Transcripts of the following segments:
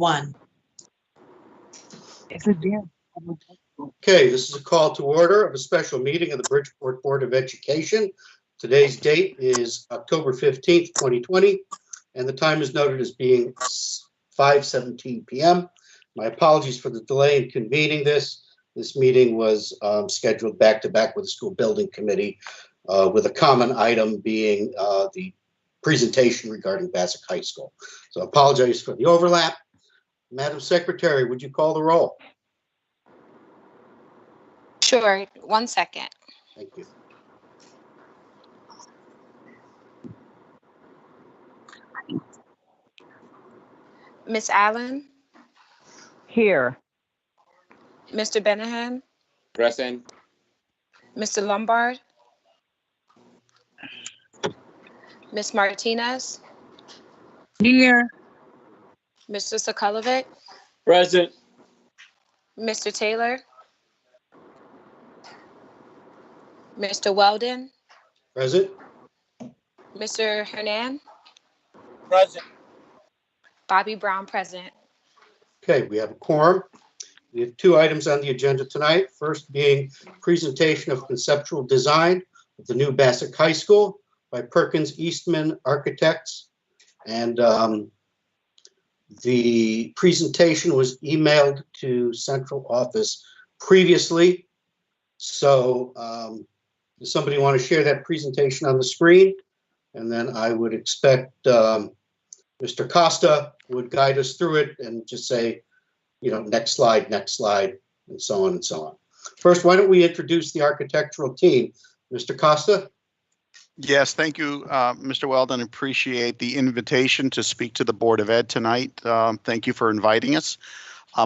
1. Okay, this is a call to order of a special meeting of the Bridgeport Board of Education. Today's date is October 15th, 2020, and the time is noted as being 5:17 p.m. My apologies for the delay in convening this. This meeting was scheduled back-to-back with the school building committee, with a common item being the presentation regarding Bassett High School. So I apologize for the overlap. Madam Secretary, would you call the roll? Sure, 1 second. Thank you. Miss Allen, Here. Mr. Benahan, Present. Mr. Lombard, Miss Martinez, Here. Mr. Sokolovic, Present. Mr. Taylor, Mr. Weldon, Present? Mr. Hernan, Present. Bobby Brown present. Okay, we have a quorum. We have 2 items on the agenda tonight. First being presentation of conceptual design of the new Bassett High School by Perkins, Eastman Architects. And the presentation was emailed to central office previously. So does somebody want to share that presentation on the screen? And then I would expect Mr. Costa would guide us through it and just say, you know, next slide, and so on and so on. First, why don't we introduce the architectural team? Mr. Costa? Yes, thank you, Mr. Weldon. Appreciate the invitation to speak to the Board of Ed tonight. Thank you for inviting us.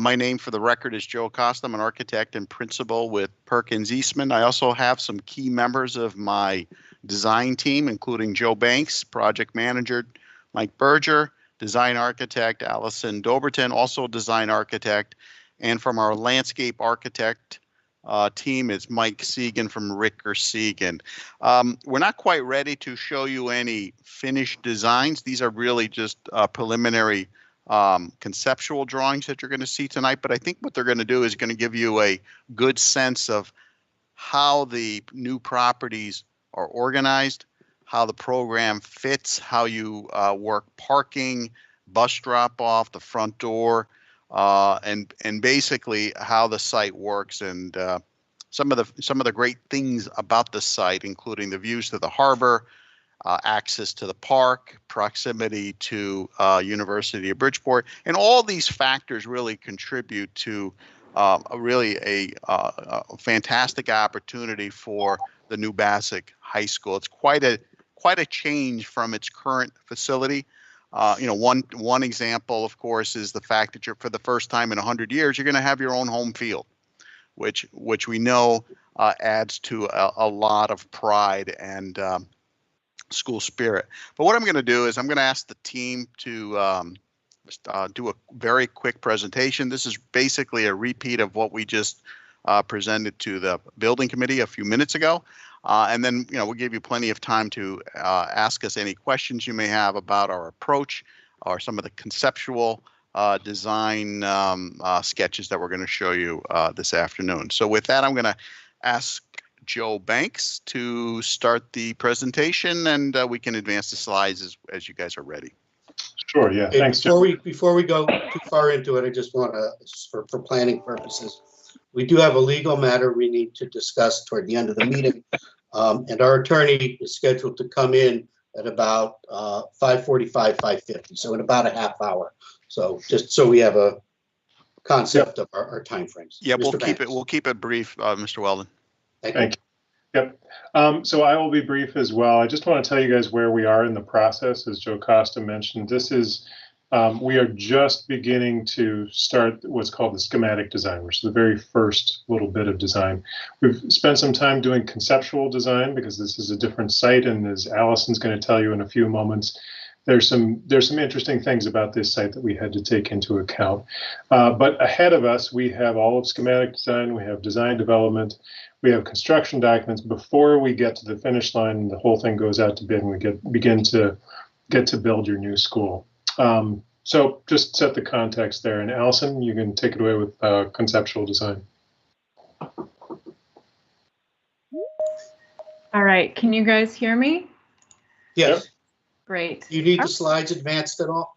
My name for the record is Joe Costa. I'm an architect and principal with Perkins Eastman. I also have some key members of my design team, including Joe Banks, project manager, Mike Berger, design architect, Allison Doberton, also design architect, and from our landscape architect team is Mike Segan from Ricker Segan. We're not quite ready to show you any finished designs. These are really just preliminary conceptual drawings that you're going to see tonight, but I think what they're going to do is going to give you a good sense of how the new properties are organized, how the program fits, how you work parking, bus drop off, the front door, and basically how the site works, and some of the great things about the site, including the views to the harbor, access to the park, proximity to University of Bridgeport, and all these factors really contribute to a fantastic opportunity for the new Bassett High School. It's quite a change from its current facility. One example, of course, is the fact that you're, for the first time in 100 years, you're going to have your own home field, which we know adds to a lot of pride and school spirit. But what I'm going to do is I'm going to ask the team to do a very quick presentation. This is basically a repeat of what we just presented to the building committee a few minutes ago. And then, we'll give you plenty of time to ask us any questions you may have about our approach or some of the conceptual design sketches that we're going to show you this afternoon. So with that, I'm going to ask Joe Banks to start the presentation, and we can advance the slides as you guys are ready. Sure, yeah, thanks, Joe. Before we go too far into it, I just want to, for planning purposes, we do have a legal matter we need to discuss toward the end of the meeting. And our attorney is scheduled to come in at about 5:45, 5:50, so in about a half hour. So just so we have a concept of our timeframes. Yeah, Mr. we'll keep it brief, Mr. Weldon. Thank you. Yep. So I will be brief as well. I just want to tell you guys where we are in the process. As Joe Costa mentioned, this is we are just beginning to start what's called the schematic design, which is the very first little bit of design. We've spent some time doing conceptual design because this is a different site, and as Allison's going to tell you in a few moments, there's some interesting things about this site that we had to take into account. But ahead of us, we have all of schematic design, we have design development, we have construction documents before we get to the finish line and the whole thing goes out to bid and we begin to build your new school. So just set the context there. And Allison, you can take it away with conceptual design. All right, can you guys hear me? Yes. Great. You need the slides advanced at all?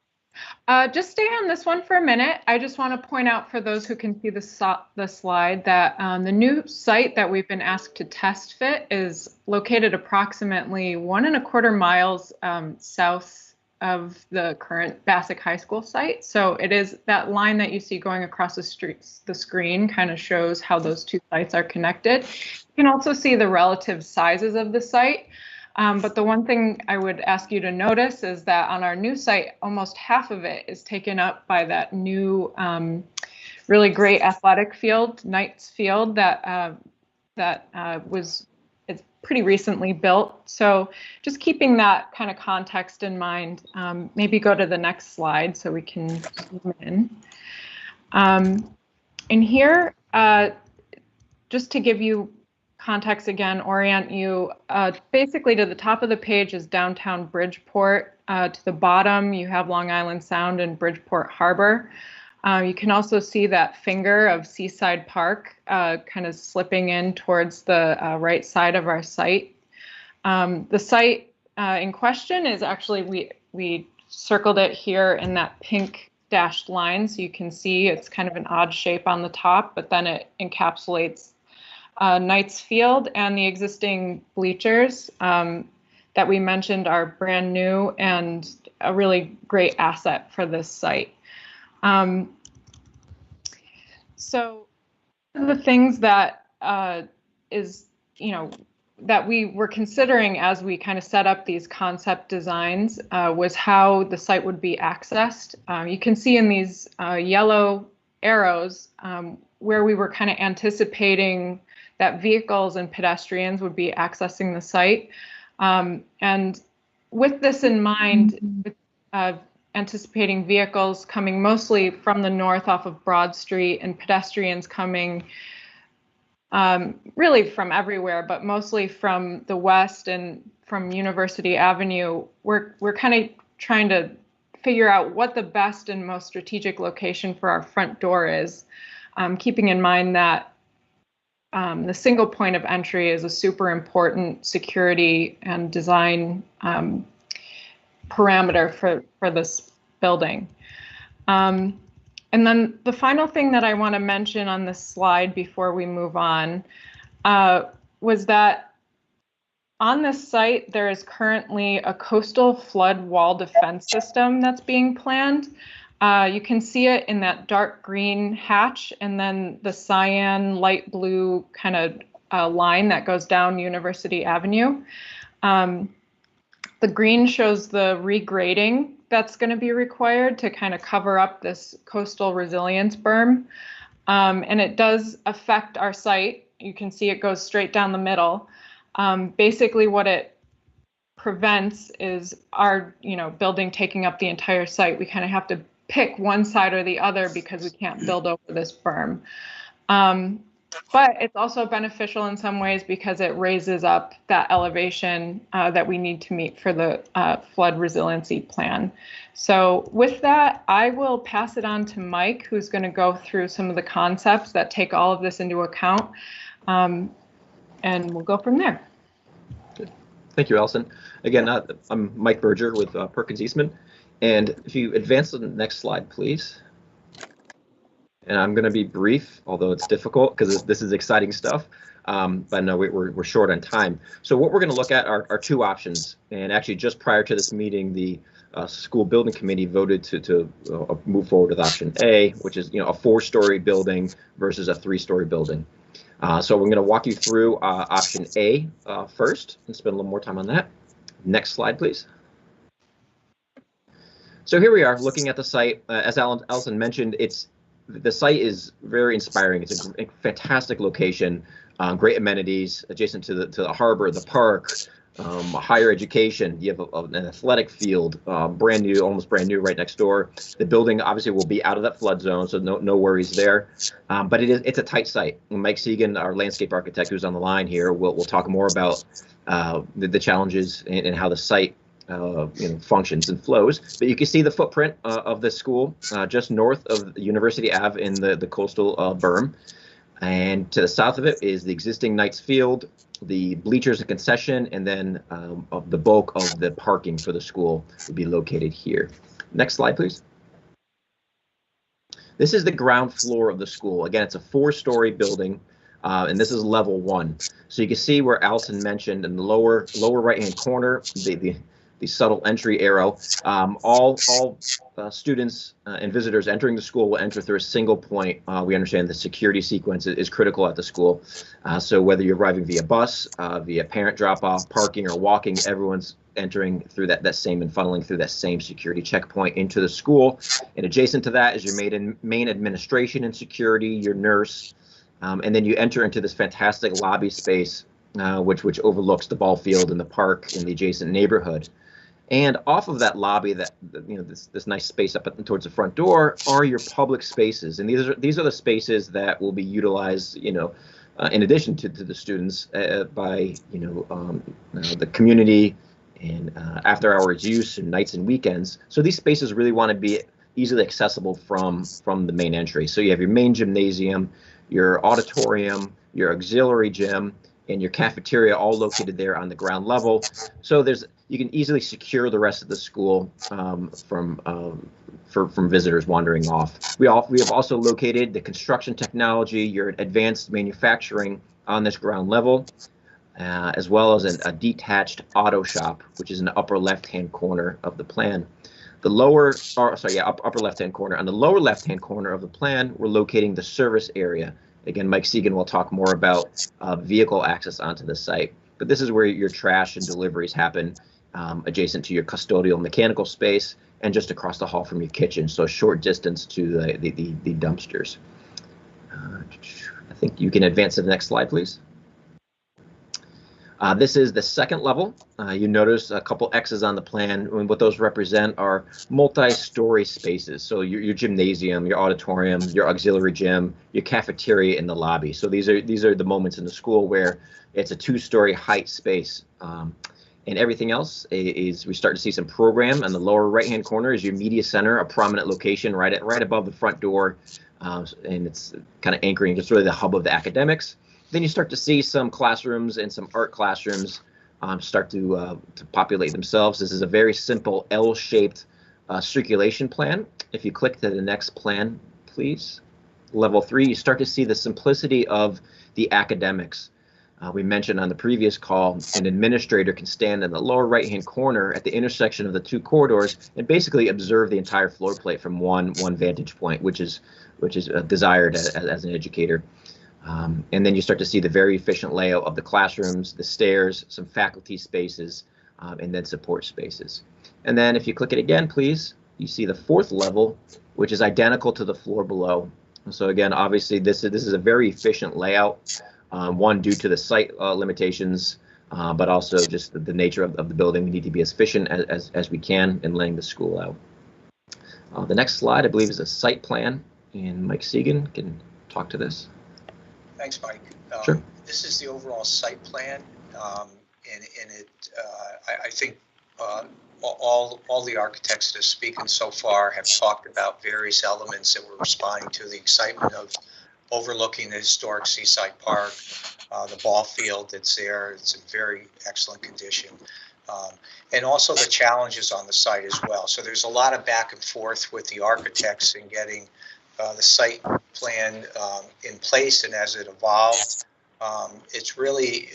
Just stay on this one for a minute. I just want to point out for those who can see the slide that the new site that we've been asked to test fit is located approximately 1.25 miles south of the current Bassick High School site. So it is that line that you see going across the screen kind of shows how those two sites are connected. You can also see the relative sizes of the site. But the one thing I would ask you to notice is that on our new site, almost half of it is taken up by that new, really great athletic field, Knights Field, it's pretty recently built. So just keeping that kind of context in mind, maybe go to the next slide so we can zoom in. In here, just to give you context again, orient you, basically to the top of the page is downtown Bridgeport. To the bottom, you have Long Island Sound and Bridgeport Harbor. You can also see that finger of Seaside Park kind of slipping in towards the right side of our site. The site in question is actually, we circled it here in that pink dashed line, so you can see it's kind of an odd shape on the top, but then it encapsulates Knights Field, and the existing bleachers that we mentioned are brand new and a really great asset for this site. So one of the things that that we were considering as we kind of set up these concept designs was how the site would be accessed. You can see in these yellow arrows where we were kind of anticipating that vehicles and pedestrians would be accessing the site. And with this in mind, anticipating vehicles coming mostly from the north off of Broad Street and pedestrians coming really from everywhere, but mostly from the west and from University Avenue, we're kind of trying to figure out what the best and most strategic location for our front door is, keeping in mind that the single point of entry is a super important security and design parameter for this building. And then the final thing that I want to mention on this slide before we move on was that on this site, there is currently a coastal flood wall defense system that's being planned. You can see it in that dark green hatch and then the cyan light blue kind of line that goes down University Avenue. The green shows the regrading that's going to be required to kind of cover up this coastal resilience berm. And it does affect our site. You can see it goes straight down the middle. Basically what it prevents is our building taking up the entire site. We kind of have to pick one side or the other because we can't build over this berm. But it's also beneficial in some ways because it raises up that elevation that we need to meet for the flood resiliency plan. So with that, I will pass it on to Mike, who's going to go through some of the concepts that take all of this into account. And we'll go from there. Good. Thank you, Allison. Again, I'm Mike Berger with Perkins Eastman. And if you advance to the next slide, please. And I'm going to be brief, although it's difficult because this is exciting stuff. But no, we're short on time. So what we're going to look at are two options. And actually, just prior to this meeting, the school building committee voted to move forward with option A, which is a 4-story building versus a 3-story building. So we're going to walk you through option A first and spend a little more time on that. Next slide, please. So here we are looking at the site. As Allison mentioned, the site is very inspiring. It's a fantastic location, great amenities adjacent to the harbor, the park, higher education. You have an athletic field, brand new, almost brand new, right next door. The building obviously will be out of that flood zone, so no worries there. But it's a tight site. Mike Segan, our landscape architect, who's on the line here, will talk more about the challenges and how the site functions and flows. But you can see the footprint of the school just north of University Ave in the coastal berm. And to the south of it is the existing Knights Field, the bleachers and concession, and then of the bulk of the parking for the school would be located here. Next slide, please. This is the ground floor of the school. Again, it's a 4-story building, and this is level 1. So you can see where Allison mentioned in the lower right-hand corner, the subtle entry arrow. All students and visitors entering the school will enter through a single point. We understand the security sequence is critical at the school. So whether you're arriving via bus, via parent drop-off, parking, or walking, everyone's entering through that same and funneling through that same security checkpoint into the school. And adjacent to that is your main administration and security, your nurse, and then you enter into this fantastic lobby space, which overlooks the ball field and the park in the adjacent neighborhood. And off of that lobby, this nice space up towards the front door, are your public spaces, and these are the spaces that will be utilized, in addition to the students by the community and after hours use and nights and weekends. So these spaces really want to be easily accessible from the main entry. So you have your main gymnasium, your auditorium, your auxiliary gym, and your cafeteria all located there on the ground level. So you can easily secure the rest of the school from visitors wandering off. We have also located the construction technology, your advanced manufacturing on this ground level, as well as a detached auto shop, which is in the upper left-hand corner of the plan. Upper left-hand corner. On the lower left-hand corner of the plan, we're locating the service area. Again, Mike Segan will talk more about vehicle access onto the site, but this is where your trash and deliveries happen, adjacent to your custodial mechanical space and just across the hall from your kitchen, so a short distance to the dumpsters. I think you can advance to the next slide, please. This is the second level. You notice a couple X's on the plan, and what those represent are multi-story spaces. So your gymnasium, your auditorium, your auxiliary gym, your cafeteria, and the lobby. So these are the moments in the school where it's a 2-story height space. And everything else is we start to see some program. On the lower right-hand corner is your media center, a prominent location right above the front door, and it's kind of anchoring just really the hub of the academics. Then you start to see some classrooms and some art classrooms start to populate themselves. This is a very simple L-shaped circulation plan. If you click to the next plan, please, level 3, you start to see the simplicity of the academics. We mentioned on the previous call, an administrator can stand in the lower right-hand corner at the intersection of the 2 corridors and basically observe the entire floor plate from one vantage point, which is desired as an educator. And then you start to see the very efficient layout of the classrooms, the stairs, some faculty spaces, and then support spaces. And then if you click it again, please, you see the 4th level, which is identical to the floor below. So again, obviously this is a very efficient layout, one due to the site limitations, but also just the nature of the building. We need to be as efficient as we can in laying the school out. The next slide, I believe, is a site plan, and Mike Segan can talk to this. Thanks, Mike. Sure. This is the overall site plan, and I think all the architects that have spoken so far have talked about various elements that were responding to the excitement of overlooking the historic Seaside Park, the ball field that's there. It's in very excellent condition, and also the challenges on the site as well. So there's a lot of back and forth with the architects in getting the site plan in place, and as it evolved, it's really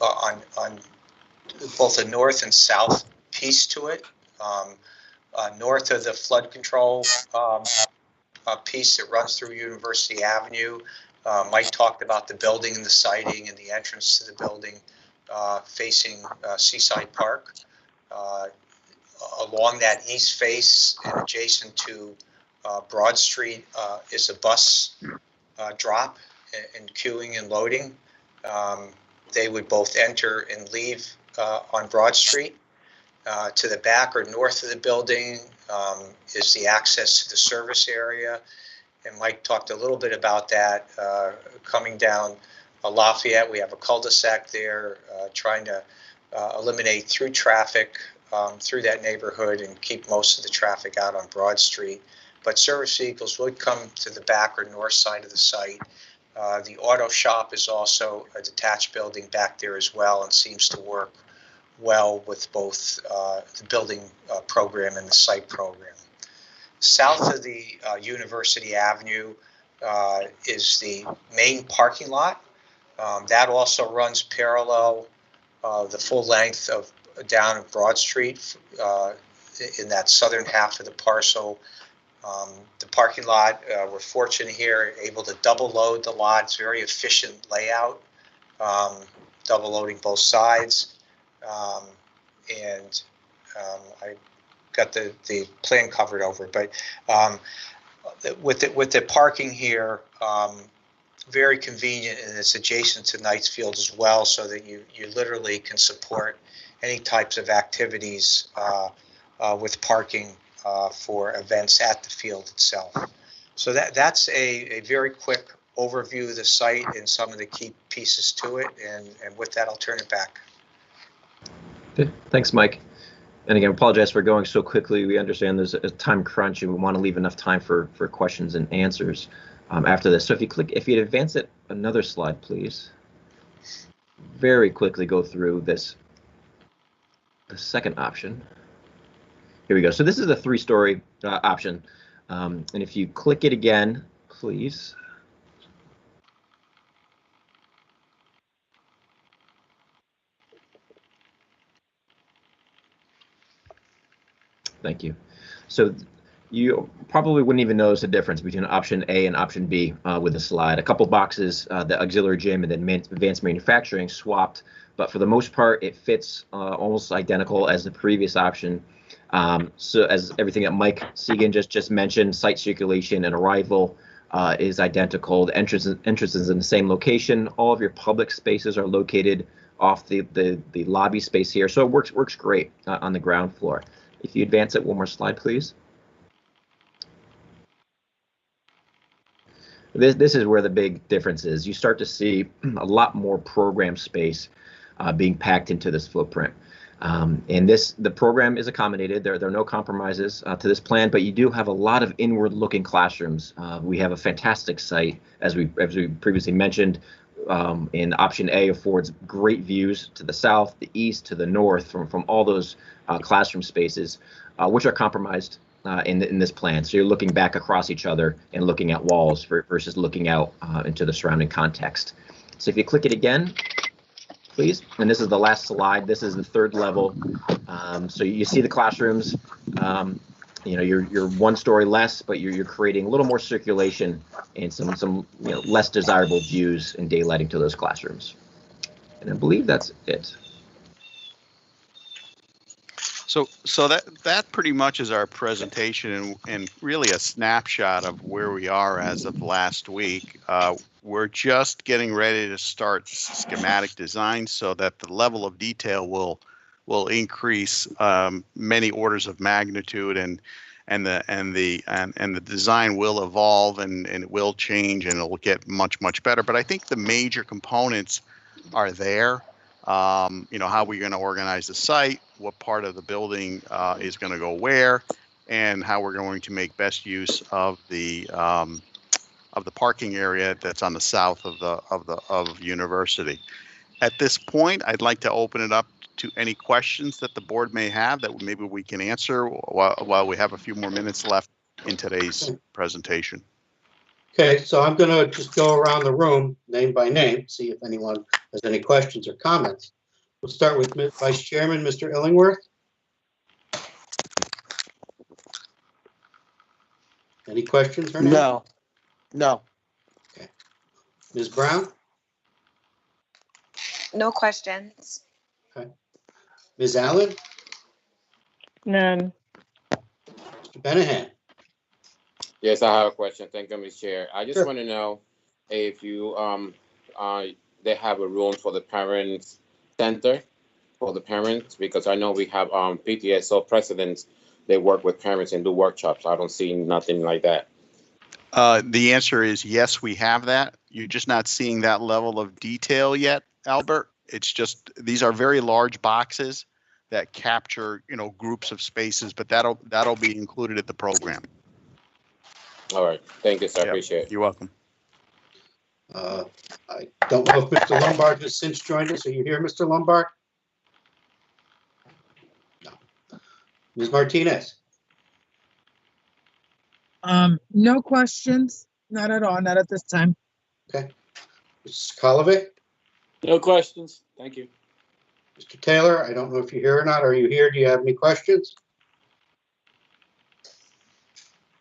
on both a north and south piece to it. North of the flood control piece that runs through University Avenue. Mike talked about the building and the siding and the entrance to the building facing Seaside Park. Along that east face and adjacent to Broad Street is a bus drop and queuing and loading. They would both enter and leave on Broad Street. To the back or north of the building is the access to the service area. And Mike talked a little bit about that. Coming down Lafayette, we have a cul-de-sac there, trying to eliminate through traffic through that neighborhood and keep most of the traffic out on Broad Street. But service vehicles would come to the back or north side of the site. The auto shop is also a detached building back there as well and seems to work well with both the building program and the site program. South of the University Avenue is the main parking lot. That also runs parallel the full length of down Broad Street in that southern half of the parcel. The parking lot, we're fortunate here, able to double load the lot. It's very efficient layout, double loading both sides. I got the plan covered over, but with the parking here, very convenient, and it's adjacent to Knightsfield as well, so that you literally can support any types of activities with parking for events at the field itself. So that's a very quick overview of the site and some of the key pieces to it. And with that, I'll turn it back. Good. Thanks, Mike. And again, apologize for going so quickly. We understand there's a time crunch and we want to leave enough time for questions and answers after this. So if you advance it another slide, please. Very quickly go through the second option. Here we go. So this is the 3-story option. And if you click it again, please. Thank you. So you probably wouldn't even notice the difference between option A and option B with the slide. A couple boxes, the auxiliary gym and then advanced manufacturing swapped, but for the most part, it fits almost identical as the previous option. So as everything that Mike Segan just mentioned, site circulation and arrival is identical. The entrance is in the same location. All of your public spaces are located off the lobby space here, so it works great on the ground floor. If you advance it one more slide, please. This is where the big difference is. You start to see a lot more program space being packed into this footprint. And the program is accommodated. There are no compromises to this plan, but you do have a lot of inward-looking classrooms. We have a fantastic site, as we previously mentioned. And option A affords great views to the south, the east, to the north from all those classroom spaces, which are compromised in this plan. So you're looking back across each other and looking at walls versus looking out into the surrounding context. So if you click it again, please, and this is the last slide. This is the third level. So you see the classrooms. You're 1 story less, but you're creating a little more circulation and some less desirable views and daylighting to those classrooms. And I believe that's it. So that pretty much is our presentation and really a snapshot of where we are as of last week. We're just getting ready to start schematic design so that the level of detail will increase many orders of magnitude, and the design will evolve and it will change and it will get much better. But I think the major components are there. How we're going to organize the site, what part of the building is going to go where, and how we're going to make best use of the parking area that's on the south of University. At this point, I'd like to open it up to any questions that the board may have that maybe we can answer while we have a few more minutes left in today's presentation. Okay, so I'm going to just go around the room name by name, see if anyone has any questions or comments. We'll start with Vice Chairman, Mr. Illingworth. Any questions? No. Okay. Ms. Brown? No questions. Okay. Ms. Allen? None. Mr. Benahan? Yes, I have a question. Thank you, Mr. Chair. I just Sure. want to know if you they have a room for the parents center for the parents, because I know we have PTSO presidents. They work with parents and do workshops. I don't see nothing like that. The answer is yes, we have that. You're just not seeing that level of detail yet, Albert. It's just these are very large boxes that capture, groups of spaces, but that'll be included at the program. All right. Thank you, sir. I Yep. appreciate it. You're welcome. I don't know if Mr. Lombard has since joined us. Are you here, Mr. Lombard? No. Ms. Martinez? No questions, not at all, not at this time. Okay. Mrs. Kolovich? No questions. Thank you. Mr. Taylor, I don't know if you're here or not. Are you here? Do you have any questions?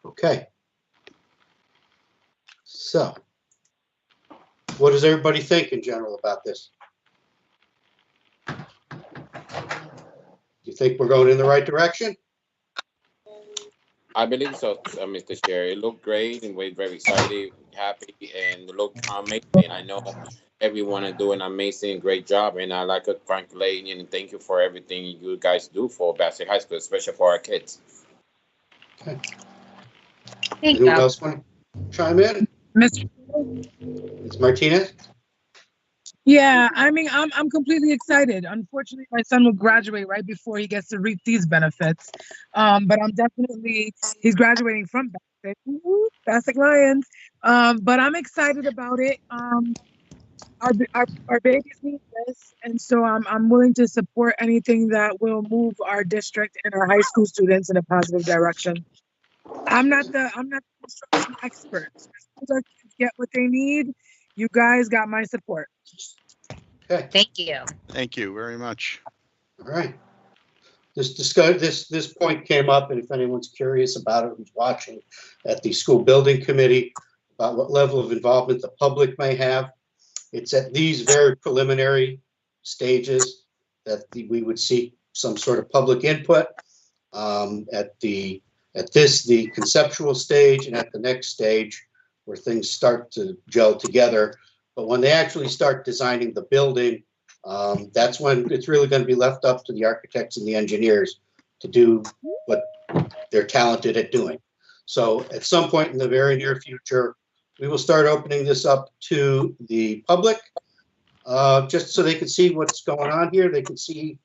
Okay. So, what does everybody think in general about this? You think we're going in the right direction? I believe so, Mr. Chair. It looked great and we're very excited, happy, and it looked amazing. I know everyone is doing an amazing, great job, and I like it, frankly, and thank you for everything you guys do for Bassett High School, especially for our kids. Okay. Thank Anyone you. else want to chime in? Mr. Ms. Martinez? Yeah, I mean, I'm completely excited. Unfortunately, my son will graduate right before he gets to reap these benefits. But he's graduating from Bassett, Bassett Lions. But I'm excited about it. Our babies need this, and so I'm willing to support anything that will move our district and our high school students in a positive direction. I'm not the construction expert. As soon as our kids get what they need, you guys got my support. Okay. Thank you. Thank you very much. All right. This point came up, and if anyone's curious about it, who's watching at the school building committee, about what level of involvement the public may have. It's at these very preliminary stages that we would seek some sort of public input. At the conceptual stage, and at the next stage where things start to gel together. But when they actually start designing the building, that's when it's really going to be left up to the architects and the engineers to do what they're talented at doing. So at some point in the very near future, we will start opening this up to the public, just so they can see what's going on here. They can see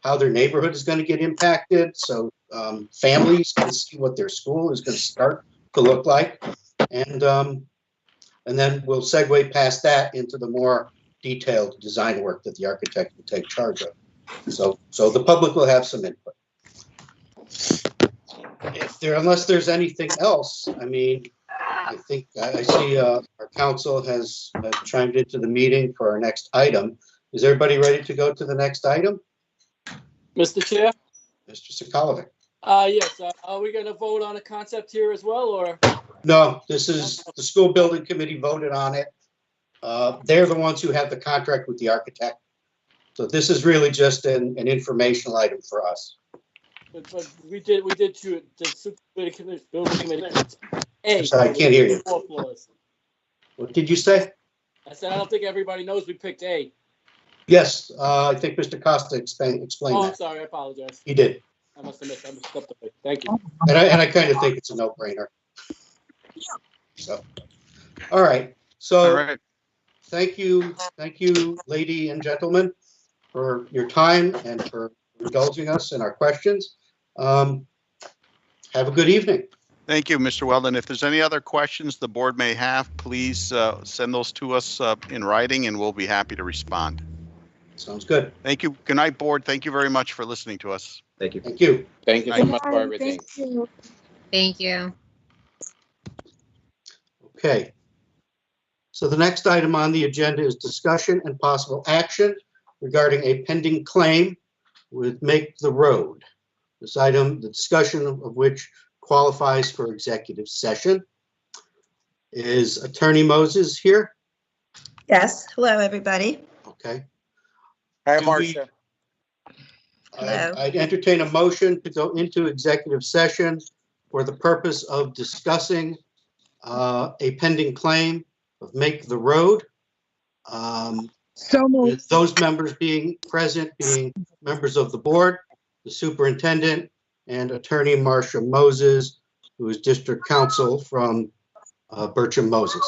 how their neighborhood is going to get impacted. So families can see what their school is going to start to look like. And then we'll segue past that into the more detailed design work that the architect will take charge of. So the public will have some input. Unless there's anything else, I mean, I think I see our council has chimed into the meeting for our next item. Is everybody ready to go to the next item? Mr. Chair? Mr. Sokolovic. Yes. Are we going to vote on a concept here as well, or? No, this is the school building committee voted on it. They're the ones who have the contract with the architect. So this is really just an informational item for us. But we did choose the super building committee. I'm sorry, I can't hear you. 4 floors. What did you say? I said I don't think everybody knows we picked A. Yes, I think Mr. Costa explained Oh, I'm that. sorry. I apologize. He did. I must have missed. I must have stepped away. Thank you. And I kind of think it's a no-brainer. So, all right. So, All right. thank you, lady and gentlemen, for your time and for indulging us in our questions. Have a good evening. Thank you, Mr. Weldon. If there's any other questions the board may have, please send those to us in writing and we'll be happy to respond. Sounds good. Thank you. Good night, board. Thank you very much for listening to us. Thank you. Thank you. Thank you so much for everything. Thank you. Thank you. Okay. So the next item on the agenda is discussion and possible action regarding a pending claim with Make the Road. This item, the discussion of which qualifies for executive session. Is Attorney Moses here? Yes, hello, everybody. Okay. Hi, Do Marcia. Hello. I'd entertain a motion to go into executive session for the purpose of discussing a pending claim of Make the Road. So moved. With those members being present, being members of the board, the superintendent, and Attorney Marcia Moses, who is district counsel from Bertram Moses.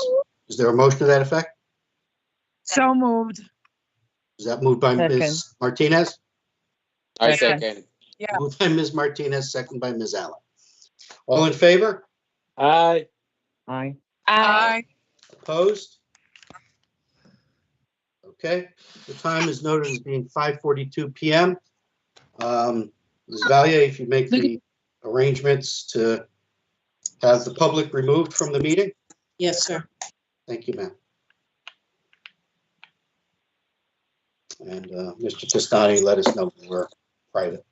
Is there a motion to that effect? So moved. Is that moved by Ms. Second. Martinez? I Second. second. Yeah. Moved by Ms. Martinez, second by Ms. Allen. All in favor? Aye. Aye. Aye. Opposed? Okay, the time is noted as being 5:42 PM. Ms. Valier, if you make the arrangements to have the public removed from the meeting? Yes, sir. Thank you, ma'am. And Mr. Testani, let us know when we're private.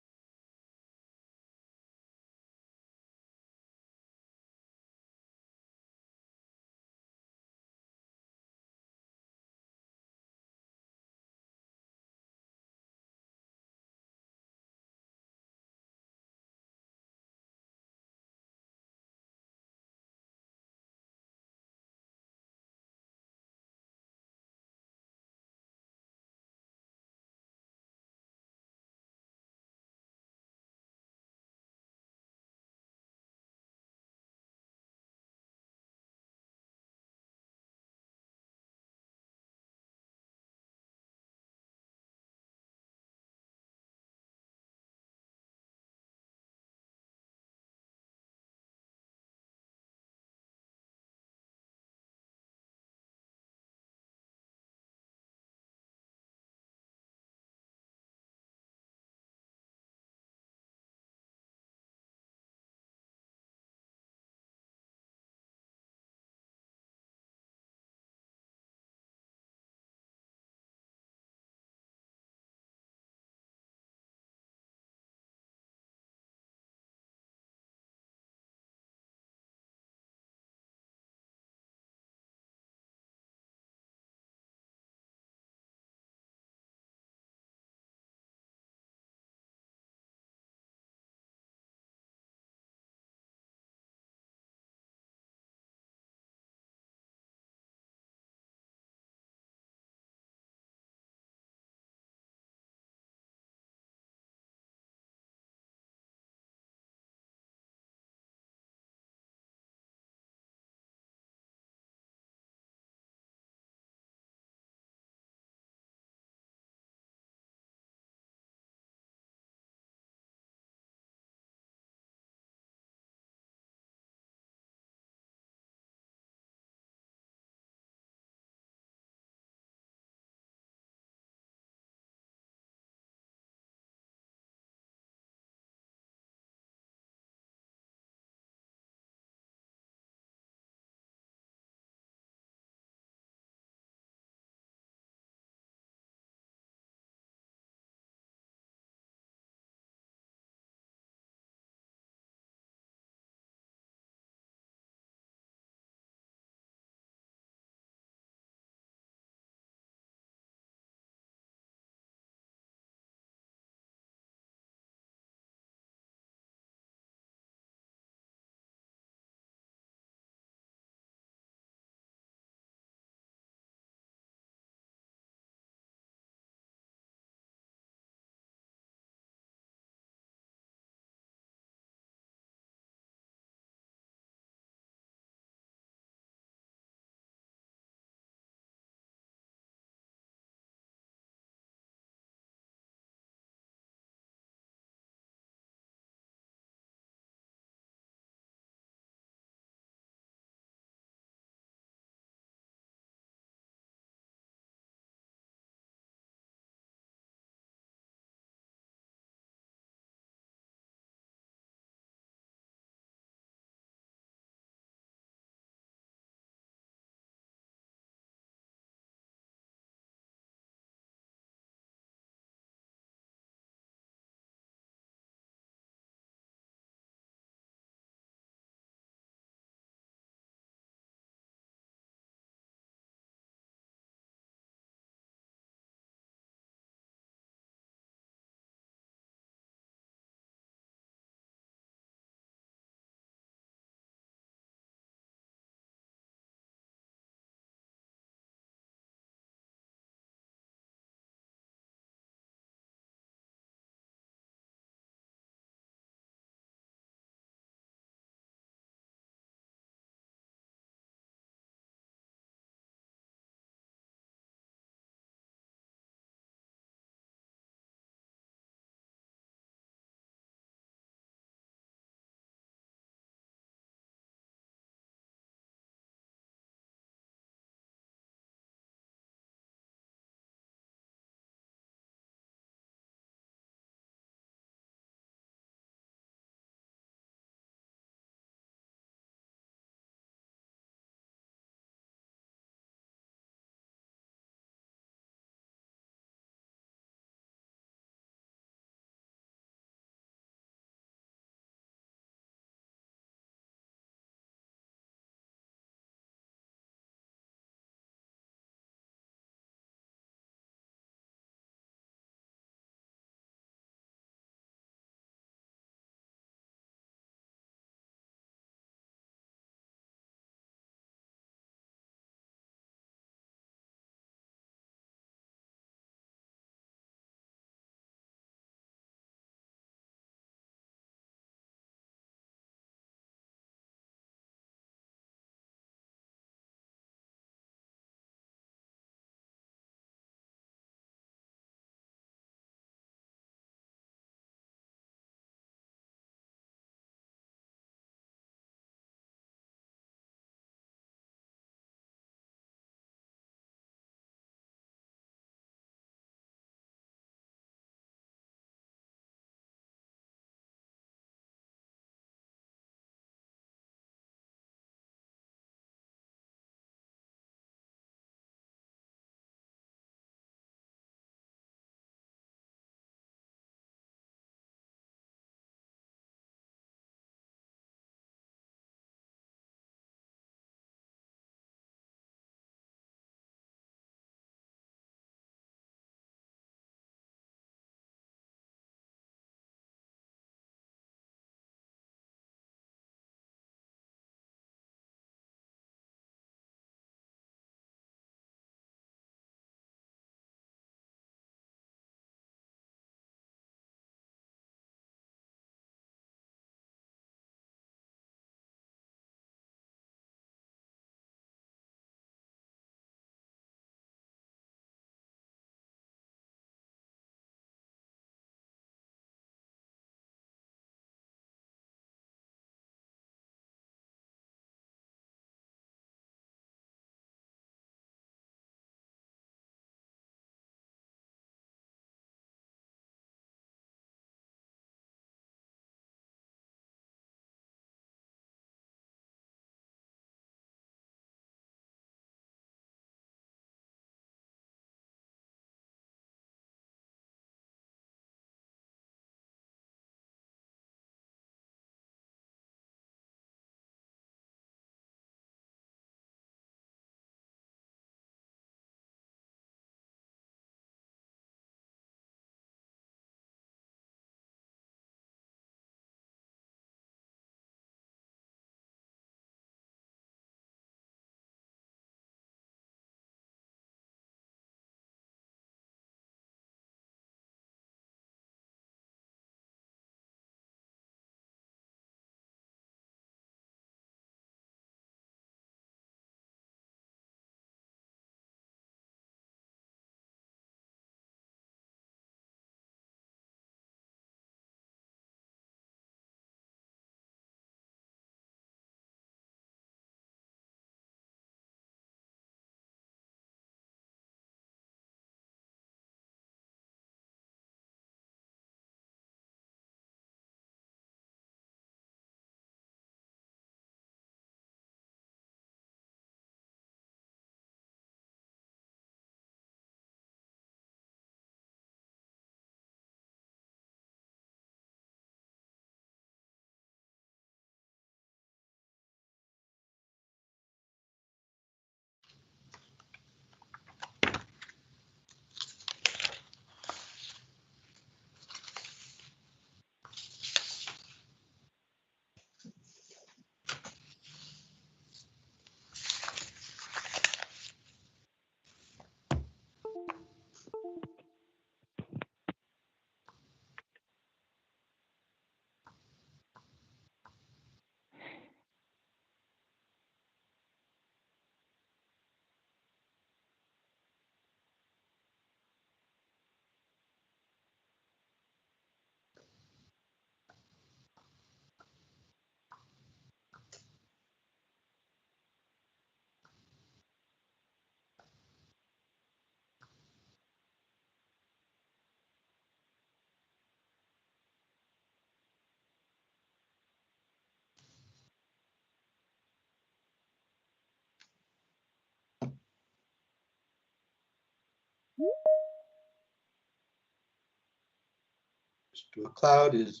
Mr. McLeod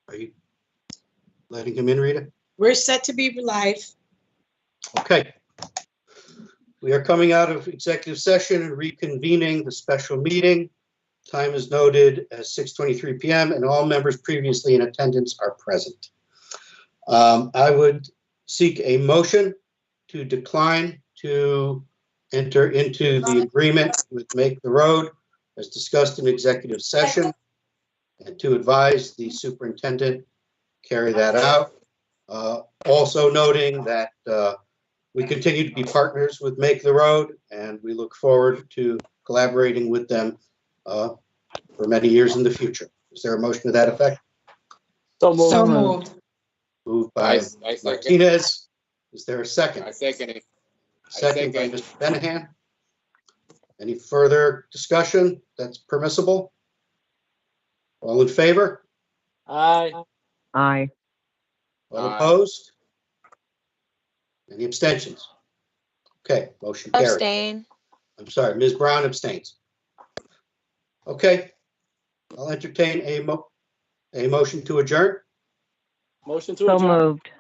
are you letting him in, Rita? We're set to be live. Okay. We are coming out of executive session and reconvening the special meeting. Time is noted as 6:23 p.m. and all members previously in attendance are present. I would seek a motion to decline to enter into the agreement with Make the Road as discussed in executive session and to advise the superintendent carry that out. Also noting that we continue to be partners with Make the Road and we look forward to collaborating with them for many years in the future. Is there a motion to that effect? So moved. So moved. Moved by I second. Martinez. Is there a second? I second it. Second by second. Mr. Benahan. Any further discussion that's permissible? All in favor? Aye. Aye. All Aye. opposed? Any abstentions? Okay, motion carried. Abstain. I'm sorry, Ms. Brown abstains. Okay, I'll entertain a motion to adjourn. Motion to So adjourn. moved.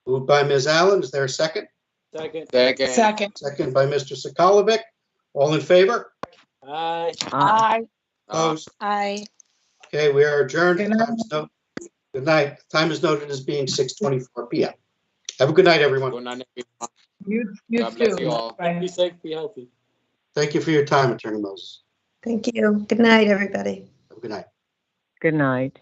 Moved by Ms. Allen. Is there a second? Second. Second. Second. Second by Mr. Sakalovic. All in favor? Aye. Aye. Opposed? Aye. Okay, we are adjourned. Good night. Good night. Time is noted as being 6:24 p.m. Have a good night, everyone. Good night, everyone. You God bless too. you all. Bye. Be safe, be healthy. Thank you for your time, Attorney Moses. Thank you. Good night, everybody. Have a good night. Good night.